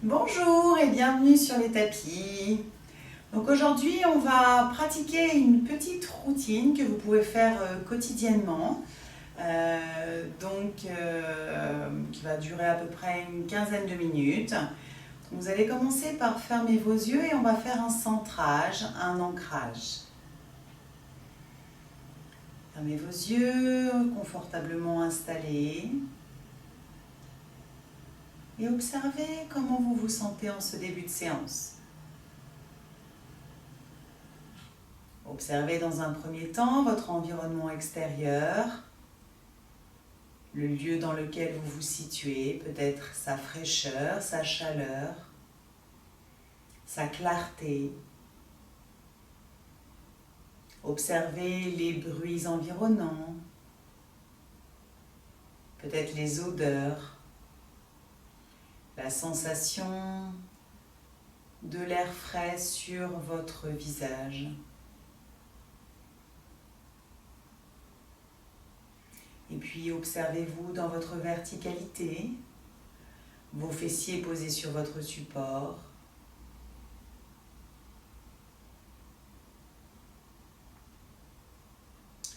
Bonjour et bienvenue sur les tapis. Donc aujourd'hui, on va pratiquer une petite routine que vous pouvez faire quotidiennement. Qui va durer à peu près une quinzaine de minutes. Vous allez commencer par fermer vos yeux et on va faire un centrage, un ancrage. Fermez vos yeux, confortablement installés. Et observez comment vous vous sentez en ce début de séance. Observez dans un premier temps votre environnement extérieur, le lieu dans lequel vous vous situez, peut-être sa fraîcheur, sa chaleur, sa clarté. Observez les bruits environnants, peut-être les odeurs, la sensation de l'air frais sur votre visage. Et puis observez-vous dans votre verticalité, vos fessiers posés sur votre support.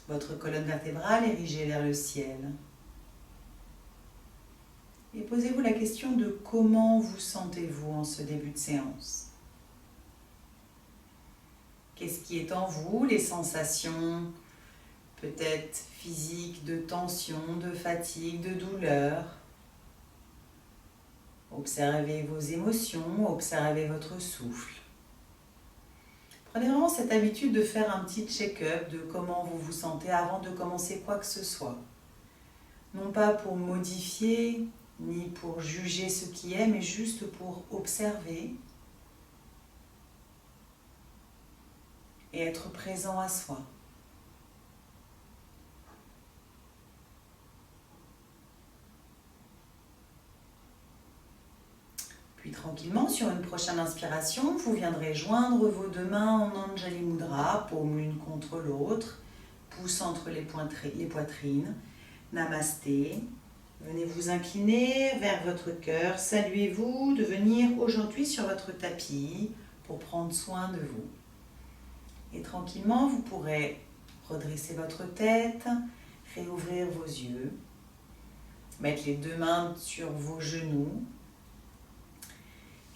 Votre colonne vertébrale érigée vers le ciel. Et posez-vous la question de comment vous sentez-vous en ce début de séance. Qu'est-ce qui est en vous, les sensations peut-être physiques, de tension, de fatigue, de douleur. Observez vos émotions, observez votre souffle. Prenez vraiment cette habitude de faire un petit check-up de comment vous vous sentez avant de commencer quoi que ce soit. Non pas pour modifier, ni pour juger ce qui est, mais juste pour observer et être présent à soi. Puis tranquillement, sur une prochaine inspiration, vous viendrez joindre vos deux mains en Anjali Mudra, paume l'une contre l'autre, pouce entre les poitrines. Namasté. Venez vous incliner vers votre cœur. Saluez-vous de venir aujourd'hui sur votre tapis pour prendre soin de vous. Et tranquillement, vous pourrez redresser votre tête, réouvrir vos yeux, mettre les deux mains sur vos genoux.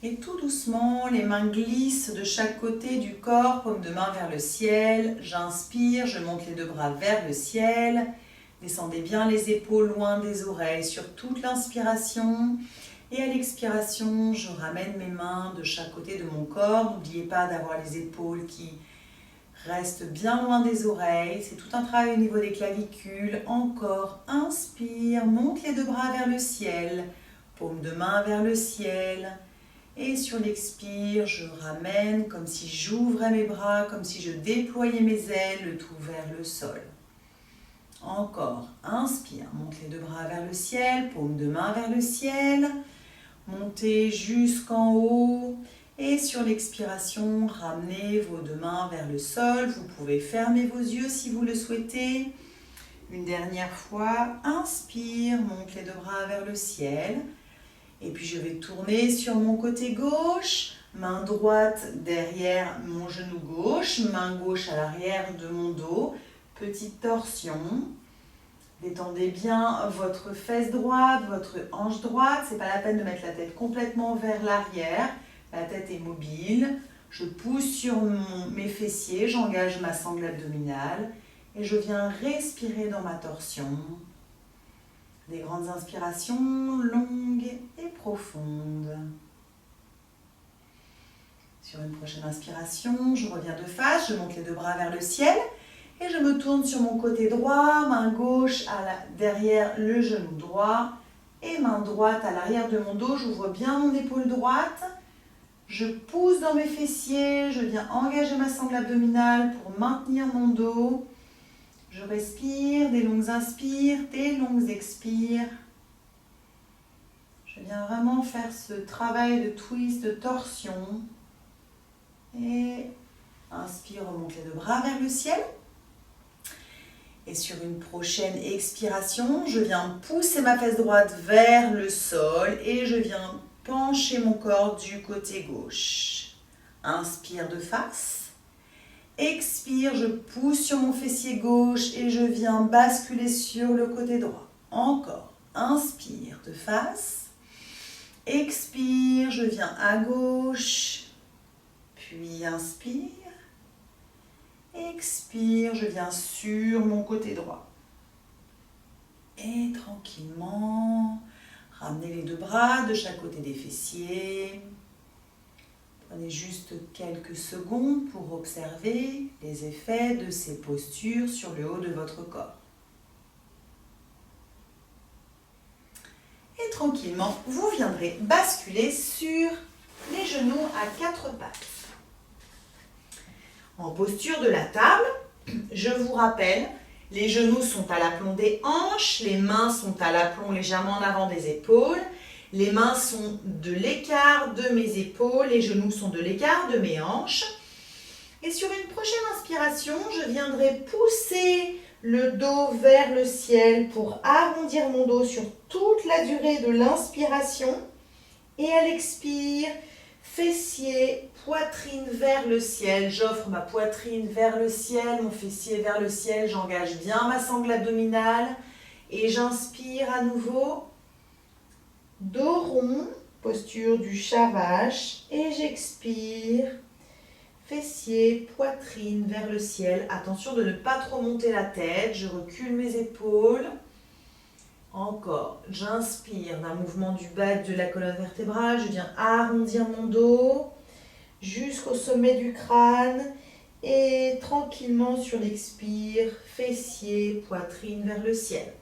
Et tout doucement, les mains glissent de chaque côté du corps, paume de main vers le ciel. J'inspire, je monte les deux bras vers le ciel. Descendez bien les épaules loin des oreilles sur toute l'inspiration. Et à l'expiration, je ramène mes mains de chaque côté de mon corps. N'oubliez pas d'avoir les épaules qui restent bien loin des oreilles. C'est tout un travail au niveau des clavicules. Encore, inspire, monte les deux bras vers le ciel. Paume de main vers le ciel. Et sur l'expire, je ramène comme si j'ouvrais mes bras, comme si je déployais mes ailes, le tout vers le sol. Encore, inspire, monte les deux bras vers le ciel, paume de main vers le ciel, montez jusqu'en haut et sur l'expiration, ramenez vos deux mains vers le sol. Vous pouvez fermer vos yeux si vous le souhaitez. Une dernière fois, inspire, monte les deux bras vers le ciel et puis je vais tourner sur mon côté gauche, main droite derrière mon genou gauche, main gauche à l'arrière de mon dos. Petite torsion, détendez bien votre fesse droite, votre hanche droite, c'est pas la peine de mettre la tête complètement vers l'arrière, la tête est mobile, je pousse sur mes fessiers, j'engage ma sangle abdominale et je viens respirer dans ma torsion. Des grandes inspirations longues et profondes. Sur une prochaine inspiration, je reviens de face, je monte les deux bras vers le ciel. Et je me tourne sur mon côté droit, main gauche derrière le genou droit et main droite à l'arrière de mon dos. J'ouvre bien mon épaule droite. Je pousse dans mes fessiers, je viens engager ma sangle abdominale pour maintenir mon dos. Je respire, des longues inspires, des longues expires. Je viens vraiment faire ce travail de twist, de torsion. Et inspire, remonte les deux bras vers le ciel. Et sur une prochaine expiration, je viens pousser ma fesse droite vers le sol et je viens pencher mon corps du côté gauche. Inspire de face. Expire, je pousse sur mon fessier gauche et je viens basculer sur le côté droit. Encore. Inspire de face. Expire, je viens à gauche. Puis inspire. Expire, je viens sur mon côté droit. Et tranquillement, ramenez les deux bras de chaque côté des fessiers. Prenez juste quelques secondes pour observer les effets de ces postures sur le haut de votre corps. Et tranquillement, vous viendrez basculer sur les genoux à quatre pattes. En posture de la table, je vous rappelle, les genoux sont à l'aplomb des hanches, les mains sont à l'aplomb légèrement en avant des épaules, les mains sont de l'écart de mes épaules, les genoux sont de l'écart de mes hanches. Et sur une prochaine inspiration, je viendrai pousser le dos vers le ciel pour arrondir mon dos sur toute la durée de l'inspiration. Et à l'expire, fessier, poitrine vers le ciel. J'offre ma poitrine vers le ciel, mon fessier vers le ciel. J'engage bien ma sangle abdominale. Et j'inspire à nouveau. Dos rond, posture du chat vache. Et j'expire. Fessier, poitrine vers le ciel. Attention de ne pas trop monter la tête. Je recule mes épaules. Encore, j'inspire d'un mouvement du bas de la colonne vertébrale. Je viens arrondir mon dos jusqu'au sommet du crâne. Et tranquillement sur l'expire, fessier, poitrine vers le ciel.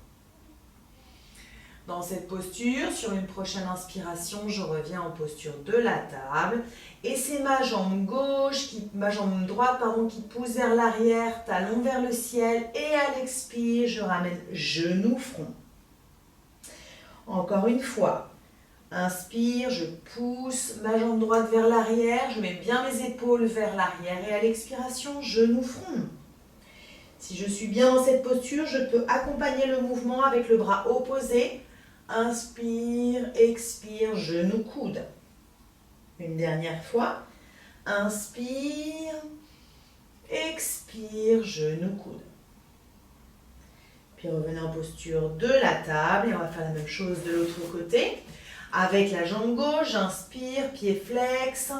Dans cette posture, sur une prochaine inspiration, je reviens en posture de la table. Et c'est ma jambe droite qui pousse vers l'arrière, talon vers le ciel. Et à l'expire, je ramène genou, front. Encore une fois. Inspire, je pousse ma jambe droite vers l'arrière. Je mets bien mes épaules vers l'arrière. Et à l'expiration, genou, front. Si je suis bien dans cette posture, je peux accompagner le mouvement avec le bras opposé. Inspire, expire, genou, coude. Une dernière fois. Inspire, expire, genou, coude. Puis revenez en posture de la table et on va faire la même chose de l'autre côté. Avec la jambe gauche, j'inspire, pied flex.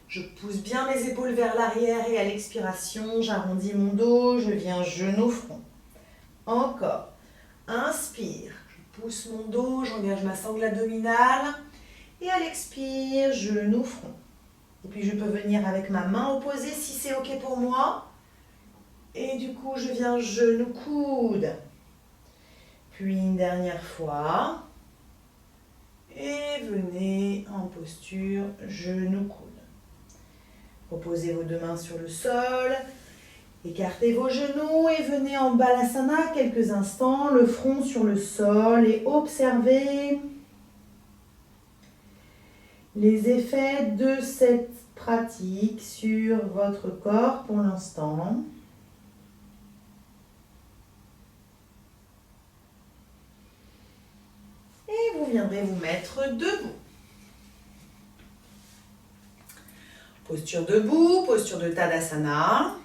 Je pousse bien mes épaules vers l'arrière et à l'expiration, j'arrondis mon dos, je viens genou, front. Encore. Inspire. Pousse mon dos, j'engage ma sangle abdominale. Et à l'expire, genou, front. Et puis je peux venir avec ma main opposée si c'est ok pour moi. Et du coup, je viens genou, coude. Puis une dernière fois. Et venez en posture genou, coude. Reposez vos deux mains sur le sol. Écartez vos genoux et venez en Balasana quelques instants, le front sur le sol et observez les effets de cette pratique sur votre corps pour l'instant. Et vous viendrez vous mettre debout. Posture debout, posture de Tadasana.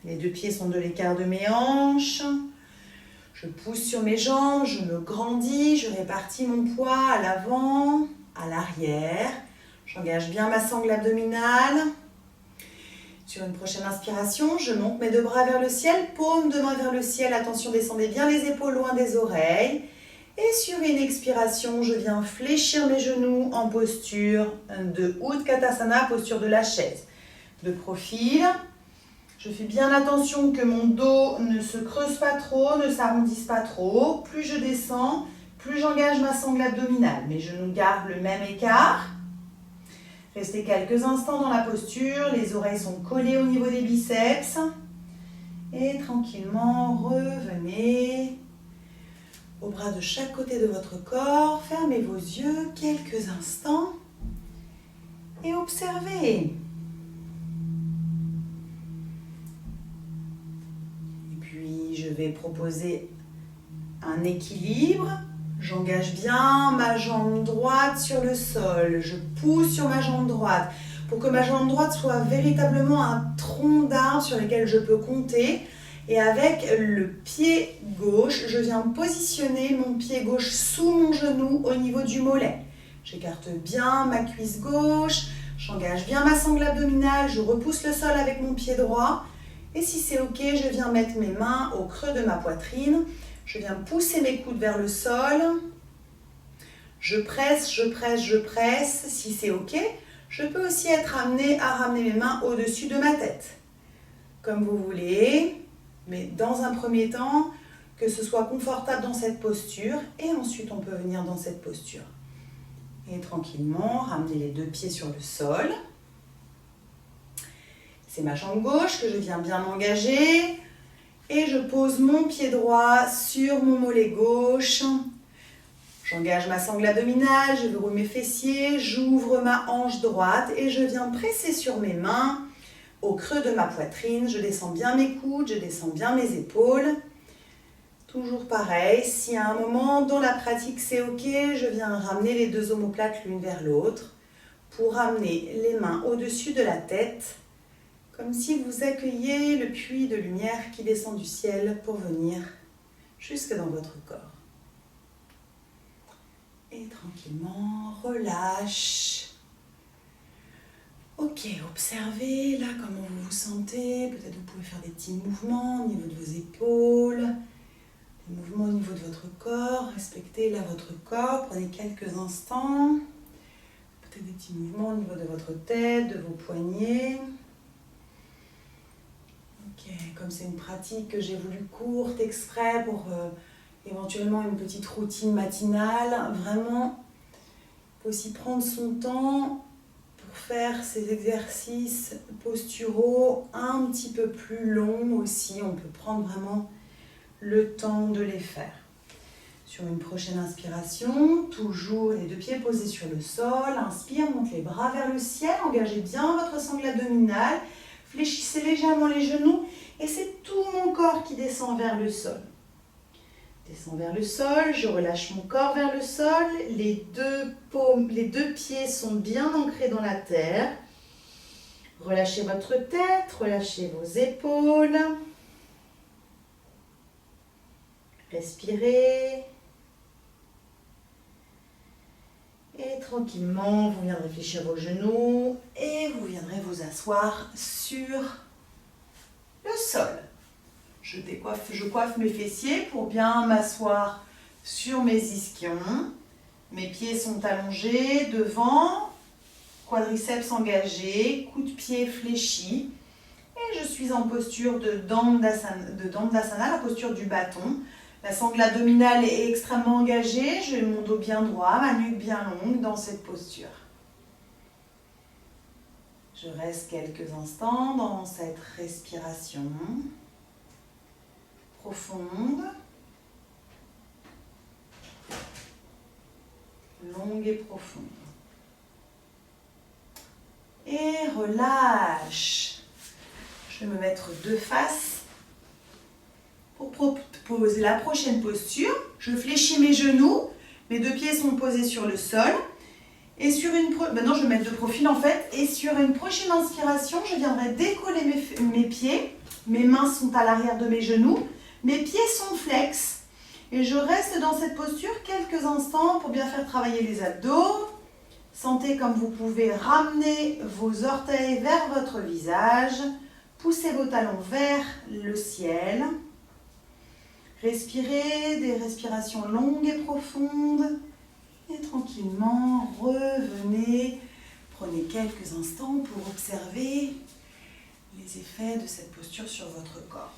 Les deux pieds sont de l'écart de mes hanches. Je pousse sur mes jambes, je me grandis, je répartis mon poids à l'avant, à l'arrière. J'engage bien ma sangle abdominale. Sur une prochaine inspiration, je monte mes deux bras vers le ciel, paume de main vers le ciel. Attention, descendez bien les épaules loin des oreilles. Et sur une expiration, je viens fléchir mes genoux en posture de Utkatasana, posture de la chaise. De profil. Je fais bien attention que mon dos ne se creuse pas trop, ne s'arrondisse pas trop. Plus je descends, plus j'engage ma sangle abdominale. Mes genoux gardent le même écart. Restez quelques instants dans la posture. Les oreilles sont collées au niveau des biceps. Et tranquillement, revenez aux bras de chaque côté de votre corps. Fermez vos yeux quelques instants et observez. Je vais proposer un équilibre, J'engage bien ma jambe droite sur le sol. Je pousse sur ma jambe droite pour que ma jambe droite soit véritablement un tronc d'arbre sur lequel je peux compter. Et avec le pied gauche, je viens positionner mon pied gauche sous mon genou au niveau du mollet. J'écarte bien ma cuisse gauche, j'engage bien ma sangle abdominale, je repousse le sol avec mon pied droit. Et si c'est ok, je viens mettre mes mains au creux de ma poitrine. Je viens pousser mes coudes vers le sol. Je presse, je presse, je presse. Si c'est ok, je peux aussi être amenée à ramener mes mains au-dessus de ma tête. Comme vous voulez, mais dans un premier temps, que ce soit confortable dans cette posture. Et ensuite, on peut venir dans cette posture. Et tranquillement, ramener les deux pieds sur le sol. C'est ma jambe gauche que je viens bien engager. Et je pose mon pied droit sur mon mollet gauche. J'engage ma sangle abdominale, je verrouille mes fessiers, j'ouvre ma hanche droite et je viens presser sur mes mains au creux de ma poitrine. Je descends bien mes coudes, je descends bien mes épaules. Toujours pareil, si à un moment dans la pratique c'est ok, je viens ramener les deux omoplates l'une vers l'autre pour ramener les mains au-dessus de la tête, comme si vous accueilliez le puits de lumière qui descend du ciel pour venir jusque dans votre corps. Et tranquillement, relâche. Ok, observez là comment vous vous sentez. Peut-être vous pouvez faire des petits mouvements au niveau de vos épaules, des mouvements au niveau de votre corps. Respectez là votre corps, prenez quelques instants. Peut-être des petits mouvements au niveau de votre tête, de vos poignets. Ok, comme c'est une pratique que j'ai voulu courte, exprès pour éventuellement une petite routine matinale, vraiment, il faut aussi prendre son temps pour faire ces exercices posturaux un petit peu plus longs aussi. On peut prendre vraiment le temps de les faire. Sur une prochaine inspiration, toujours les deux pieds posés sur le sol. Inspire, monte les bras vers le ciel, engagez bien votre sangle abdominale, fléchissez légèrement les genoux et c'est tout mon corps qui descend vers le sol. Descends vers le sol, je relâche mon corps vers le sol, les deux pieds sont bien ancrés dans la terre. Relâchez votre tête, relâchez vos épaules. Respirez. Et tranquillement, vous viendrez fléchir vos genoux et vous viendrez vous asseoir sur le sol. Je coiffe mes fessiers pour bien m'asseoir sur mes ischions. Mes pieds sont allongés devant, quadriceps engagés, coude de pied fléchi. Et je suis en posture de Dandasana, la posture du bâton. La sangle abdominale est extrêmement engagée, j'ai mon dos bien droit, ma nuque bien longue dans cette posture. Je reste quelques instants dans cette respiration profonde, longue et profonde. Et relâche. Je vais me mettre de face pour proposer la prochaine posture. Je fléchis mes genoux, mes deux pieds sont posés sur le sol. Et maintenant je vais me mettre de profil en fait. Et sur une prochaine inspiration, je viendrai décoller mes pieds. Mes mains sont à l'arrière de mes genoux. Mes pieds sont flex. Et je reste dans cette posture quelques instants pour bien faire travailler les abdos. Sentez comme vous pouvez ramener vos orteils vers votre visage. Poussez vos talons vers le ciel. Respirez des respirations longues et profondes. Et tranquillement, revenez. Prenez quelques instants pour observer les effets de cette posture sur votre corps.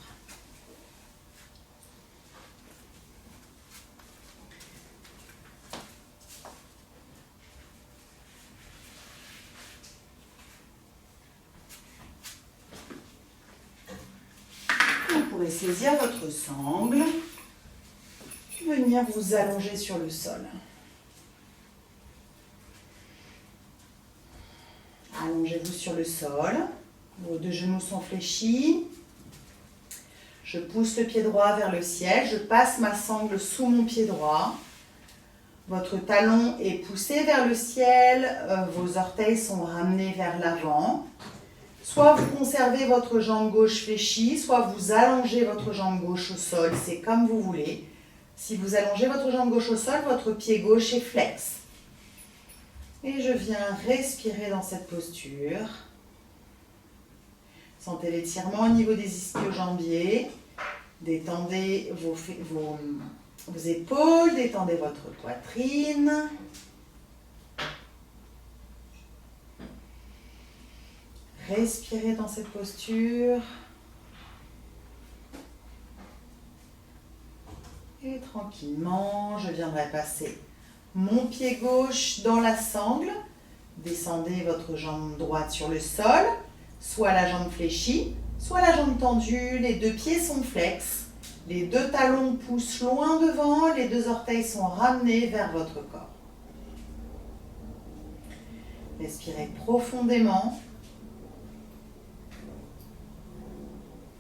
Vous pourrez saisir votre sangle, venir vous allonger sur le sol. Allongez-vous sur le sol, vos deux genoux sont fléchis. Je pousse le pied droit vers le ciel, je passe ma sangle sous mon pied droit. Votre talon est poussé vers le ciel, vos orteils sont ramenés vers l'avant. Soit vous conservez votre jambe gauche fléchie, soit vous allongez votre jambe gauche au sol, c'est comme vous voulez. Si vous allongez votre jambe gauche au sol, votre pied gauche est flex. Et je viens respirer dans cette posture. Sentez l'étirement au niveau des ischio-jambiers. Détendez vos épaules, détendez votre poitrine. Respirez dans cette posture. Et tranquillement, je viendrai passer mon pied gauche dans la sangle. Descendez votre jambe droite sur le sol, soit la jambe fléchie, soit la jambe tendue. Les deux pieds sont flex. Les deux talons poussent loin devant, les deux orteils sont ramenés vers votre corps. Respirez profondément.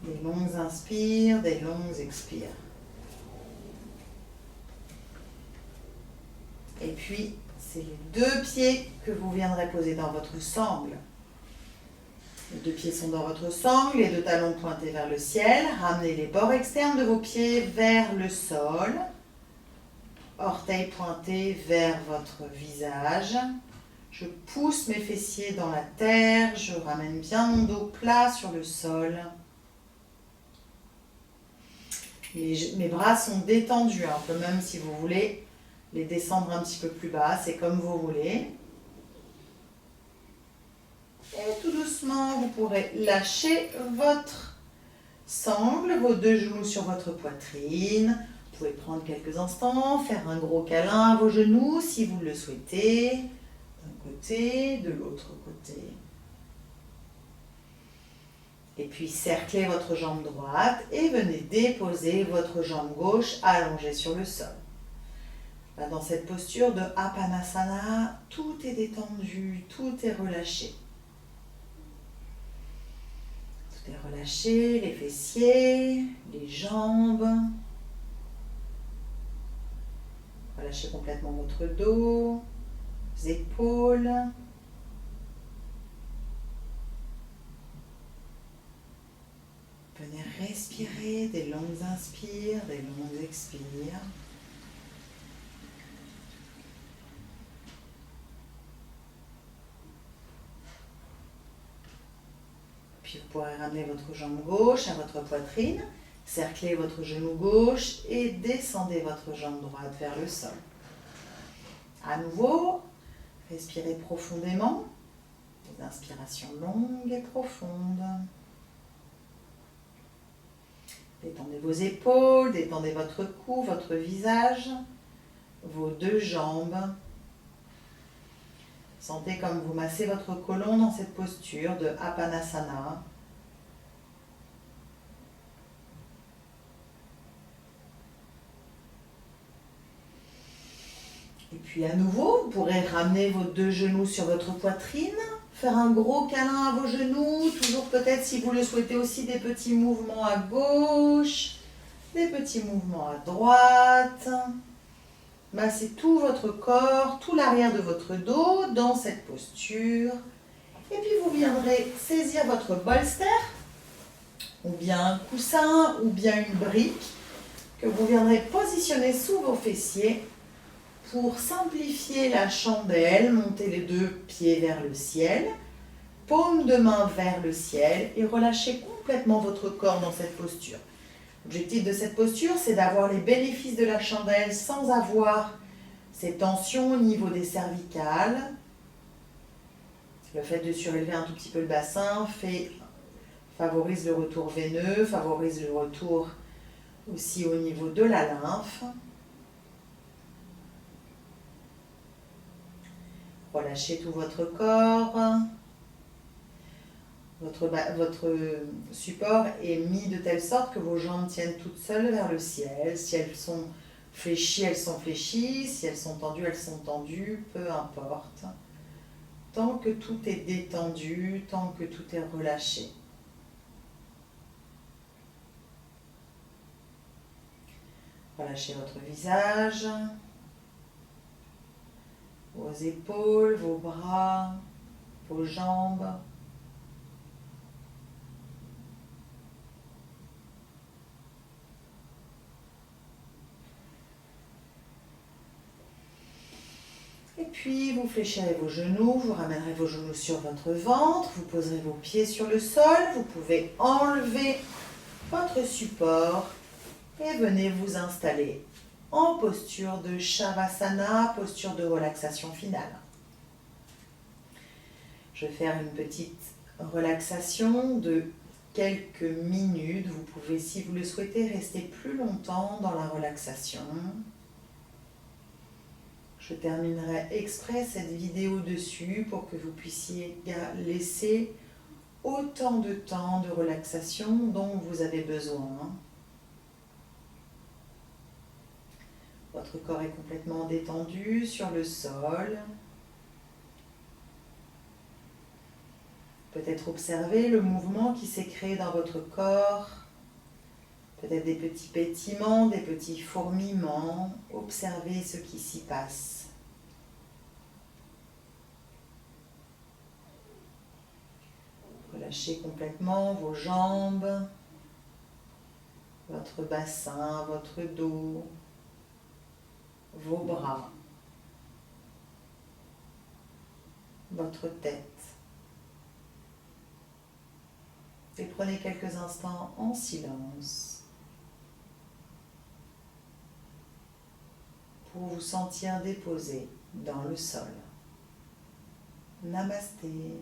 Des longues inspires, des longues expires. Et puis, c'est les deux pieds que vous viendrez poser dans votre sangle. Les deux pieds sont dans votre sangle, les deux talons pointés vers le ciel. Ramenez les bords externes de vos pieds vers le sol. Orteils pointés vers votre visage. Je pousse mes fessiers dans la terre. Je ramène bien mon dos plat sur le sol. Mes bras sont détendus, un peu même si vous voulez les descendre un petit peu plus bas, c'est comme vous voulez. Et tout doucement, vous pourrez lâcher votre sangle, vos deux genoux sur votre poitrine. Vous pouvez prendre quelques instants, faire un gros câlin à vos genoux si vous le souhaitez, d'un côté, de l'autre côté. Et puis cerclez votre jambe droite et venez déposer votre jambe gauche allongée sur le sol. Dans cette posture de Apanasana, tout est détendu, tout est relâché. Tout est relâché, les fessiers, les jambes. Relâchez complètement votre dos, vos épaules. Venez respirer des longues inspires, des longues expires. Puis vous pourrez ramener votre jambe gauche à votre poitrine, cerclez votre genou gauche et descendez votre jambe droite vers le sol. À nouveau, respirez profondément, des inspirations longues et profondes. Détendez vos épaules, détendez votre cou, votre visage, vos deux jambes. Sentez comme vous massez votre côlon dans cette posture de Apanasana. Et puis à nouveau, vous pourrez ramener vos deux genoux sur votre poitrine, faire un gros câlin à vos genoux, toujours peut-être si vous le souhaitez aussi des petits mouvements à gauche, des petits mouvements à droite. Massez tout votre corps, tout l'arrière de votre dos dans cette posture. Et puis vous viendrez saisir votre bolster, ou bien un coussin, ou bien une brique, que vous viendrez positionner sous vos fessiers pour simplifier la chandelle. Montez les deux pieds vers le ciel, paume de main vers le ciel et relâchez complètement votre corps dans cette posture. L'objectif de cette posture, c'est d'avoir les bénéfices de la chandelle sans avoir ces tensions au niveau des cervicales. Le fait de surélever un tout petit peu le bassin favorise le retour veineux, favorise le retour aussi au niveau de la lymphe. Relâchez tout votre corps. Votre support est mis de telle sorte que vos jambes tiennent toutes seules vers le ciel. Si elles sont fléchies, elles sont fléchies. Si elles sont tendues, elles sont tendues. Peu importe. Tant que tout est détendu, tant que tout est relâché. Relâchez votre visage. vos épaules, vos bras, vos jambes. Et puis, vous fléchirez vos genoux, vous ramènerez vos genoux sur votre ventre, vous poserez vos pieds sur le sol, vous pouvez enlever votre support et venez vous installer en posture de Shavasana, posture de relaxation finale. Je vais faire une petite relaxation de quelques minutes. Vous pouvez, si vous le souhaitez, rester plus longtemps dans la relaxation. Je terminerai exprès cette vidéo dessus pour que vous puissiez laisser autant de temps de relaxation dont vous avez besoin. Votre corps est complètement détendu sur le sol. Peut-être observer le mouvement qui s'est créé dans votre corps. Peut-être des petits pétillements, des petits fourmillements. Observez ce qui s'y passe. Relâchez complètement vos jambes, votre bassin, votre dos, vos bras, votre tête. Et prenez quelques instants en silence pour vous sentir déposé dans le sol. Namasté.